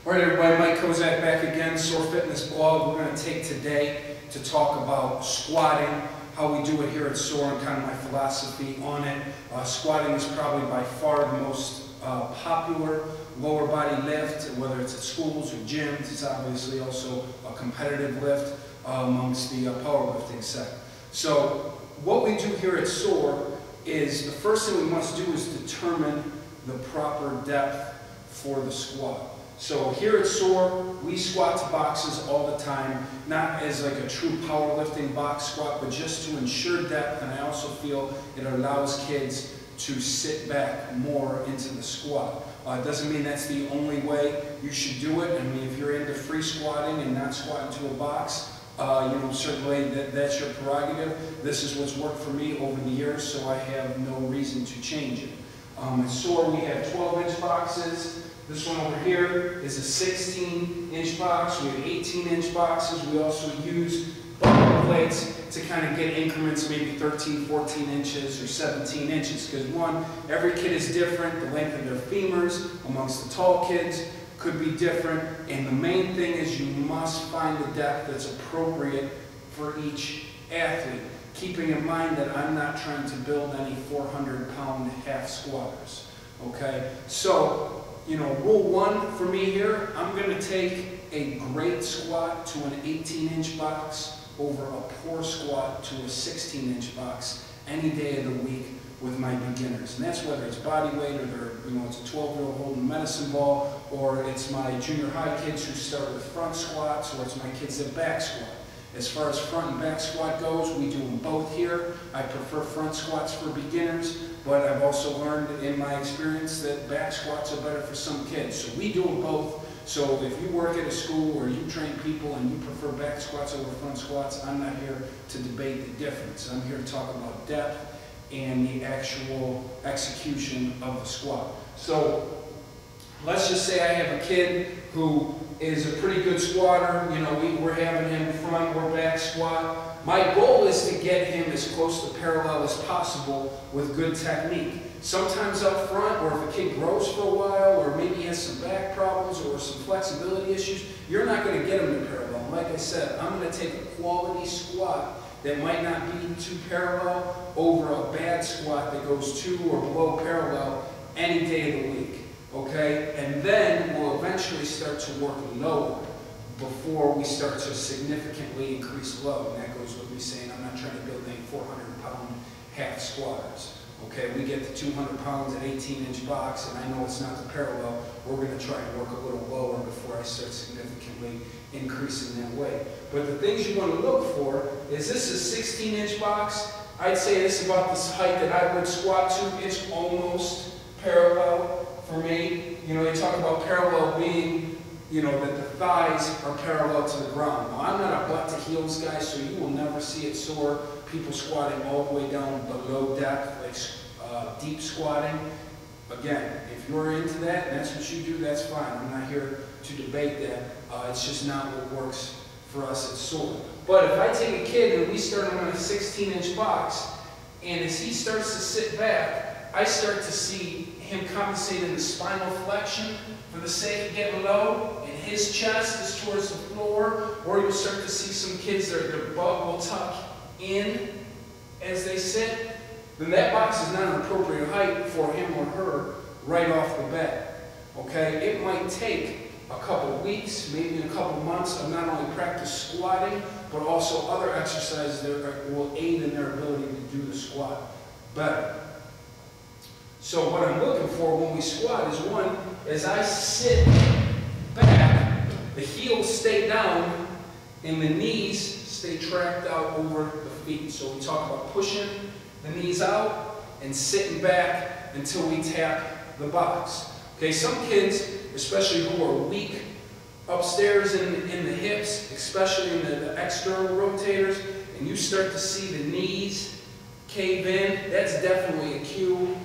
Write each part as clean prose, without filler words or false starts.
All right, everybody, Mike Kozak back again, Soar Fitness blog. We're going to take today to talk about squatting, how we do it here at Soar, and kind of my philosophy on it. Squatting is probably by far the most popular lower body lift, whether it's at schools or gyms. It's obviously also a competitive lift amongst the powerlifting set. So what we do here at Soar is the first thing we must do is determine the proper depth for the squat. So here at Soar, we squat to boxes all the time, not as like a true powerlifting box squat, but just to ensure depth, and I also feel it allows kids to sit back more into the squat. It doesn't mean that's the only way you should do it. I mean, if you're into free squatting and not squatting to a box, certainly that's your prerogative. This is what's worked for me over the years, so I have no reason to change it. At Soar, we have 12-inch boxes. This one over here is a 16-inch box. We have 18-inch boxes. We also use bucket plates to kind of get increments, maybe 13, 14 inches or 17 inches. Because one, every kid is different. The length of their femurs amongst the tall kids could be different. And the main thing is you must find the depth that's appropriate for each athlete. Keeping in mind that I'm not trying to build any 400-pound half squatters. Okay? So, rule one for me here, I'm going to take a great squat to an 18-inch box over a poor squat to a 16-inch box any day of the week with my beginners. And that's whether it's body weight or it's a 12-year-old holding a medicine ball, or it's my junior high kids who start with front squats, or it's my kids that back squat. As far as front and back squat goes, we do them both here. I prefer front squats for beginners, but I've also learned in my experience that back squats are better for some kids. So we do them both. So if you work at a school or you train people and you prefer back squats over front squats, I'm not here to debate the difference. I'm here to talk about depth and the actual execution of the squat. So let's just say I have a kid who is a pretty good squatter. We're having him front or back squat. My goal is to get him as close to parallel as possible with good technique. Sometimes up front, or if a kid grows for a while, or maybe has some back problems or some flexibility issues, you're not going to get him to parallel. Like I said, I'm going to take a quality squat that might not be too parallel over a bad squat that goes to or below parallel any day of the week. Okay? And then we'll eventually start to work lower before we start to significantly increase load. And that goes with me saying I'm not trying to build any 400-pound half squatters. Okay, we get to 200 pounds at 18-inch box, and I know it's not the parallel. We're going to try and work a little lower before I start significantly increasing that weight. But the things you want to look for is this is a 16-inch box. I'd say this is about the height that I would squat to. It's almost parallel for me. They talk about parallel being, that the thighs are parallel to the ground. Now, I'm not a butt to heels guy, so you will never see it Soar people squatting all the way down below depth, like deep squatting. Again, if you're into that and that's what you do, that's fine. I'm not here to debate that. It's just not what works for us at Soar. But if I take a kid and we start him on a 16-inch box, and as he starts to sit back, I start to see him compensating the spinal flexion for the sake of getting low, and his chest is towards the floor, or you'll start to see some kids, their butt will tuck in as they sit, then that box is not an appropriate height for him or her right off the bat. Okay? It might take a couple weeks, maybe a couple months of not only practice squatting, but also other exercises that will aid in their ability to do the squat better. So what I'm looking for when we squat is one, as I sit back, the heels stay down and the knees stay tracked out over the feet. So we talk about pushing the knees out and sitting back until we tap the box. Okay, some kids, especially who are weak upstairs in the hips, especially in the external rotators, and you start to see the knees cave in, that's definitely a cue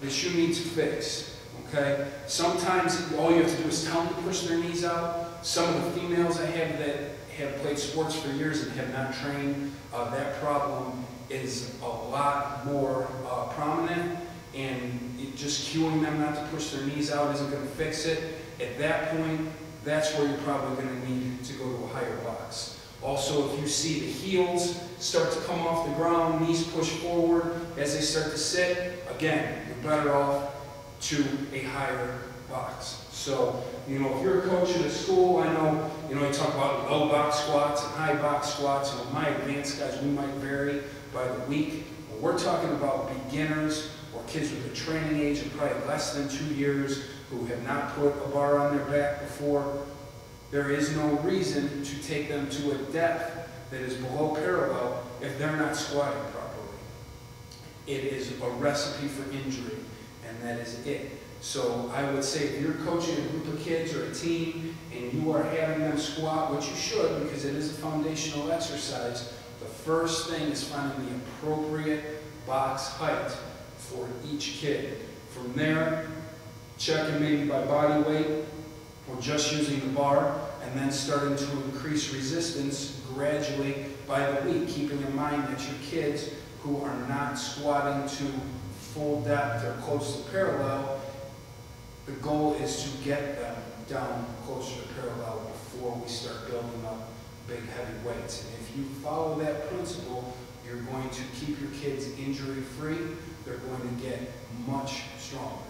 that you need to fix. Okay? Sometimes all you have to do is tell them to push their knees out. Some of the females I have that have played sports for years and have not trained, that problem is a lot more prominent, and just cueing them not to push their knees out isn't going to fix it. At that point, that's where you're probably going to need to go to a higher box. Also, if you see the heels start to come off the ground, knees push forward as they start to sit, again, you're better off to a higher box. So, if you're a coach at a school, I know, you talk about low box squats and high box squats. My advanced guys, we might vary by the week. But we're talking about beginners or kids with a training age of probably less than 2 years who have not put a bar on their back before. There is no reason to take them to a depth that is below parallel if they're not squatting properly. It is a recipe for injury, and that is it. So I would say if you're coaching a group of kids or a team and you are having them squat, which you should because it is a foundational exercise, the first thing is finding the appropriate box height for each kid. From there, checking maybe by body weight or just using the bar, and then starting to increase resistance gradually by the week, keeping in mind that your kids who are not squatting to full depth or close to parallel, the goal is to get them down closer to parallel before we start building up big heavy weights. And if you follow that principle, you're going to keep your kids injury free. They're going to get much stronger.